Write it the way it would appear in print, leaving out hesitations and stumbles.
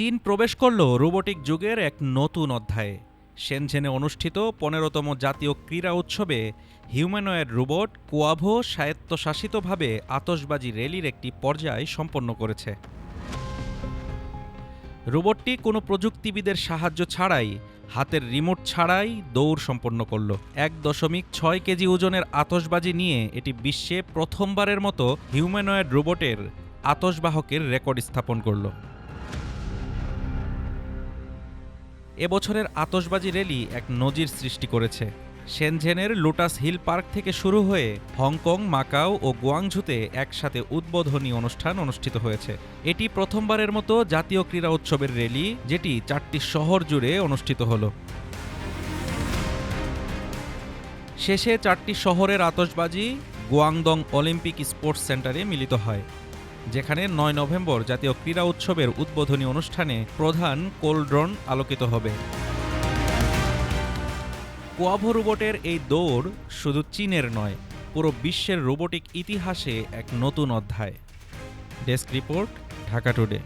চীন প্রবেশ করল রোবোটিক যুগের এক নতুন অধ্যায়ে। শেনঝেনে অনুষ্ঠিত ১৫তম জাতীয় ক্রীড়া উৎসবে হিউম্যানয়েড রোবট কোয়াভো স্বায়ত্তশাসিতভাবে আতশবাজি র্যালির একটি পর্যায় সম্পন্ন করেছে। রোবটটি কোনো প্রযুক্তিবিদের সাহায্য ছাড়াই, হাতের রিমোট ছাড়াই দৌড় সম্পন্ন করল। ১.৬ কেজি ওজনের আতশবাজি নিয়ে এটি বিশ্বে প্রথমবারের মতো হিউম্যানয়েড রোবটের আতশবাহকের রেকর্ড স্থাপন করল। এবছরের আতশবাজি র্যালি এক নজির সৃষ্টি করেছে। শেনঝেনের লোটাস হিল পার্ক থেকে শুরু হয়ে হংকং, মাকাও ও গুয়াংঝুতে একসাথে উদ্বোধনী অনুষ্ঠান অনুষ্ঠিত হয়েছে। এটি প্রথমবারের মতো জাতীয় ক্রীড়া উৎসবের র্যালি, যেটি ৪টি শহর জুড়ে অনুষ্ঠিত হলো। শেষে ৪টি শহরের আতশবাজি গুয়াংদং অলিম্পিক স্পোর্টস সেন্টারে মিলিত হয়, যেখানে ৯ নভেম্বর জাতীয় ক্রীড়া উৎসবের উদ্বোধনী অনুষ্ঠানে প্রধান কোলড্রন আলোকিত হবে। কোয়াভো রোবটের এই দৌড় শুধু চীনের নয়, পুরো বিশ্বের রোবোটিক ইতিহাসে এক নতুন অধ্যায়। Desk report, Dhaka today.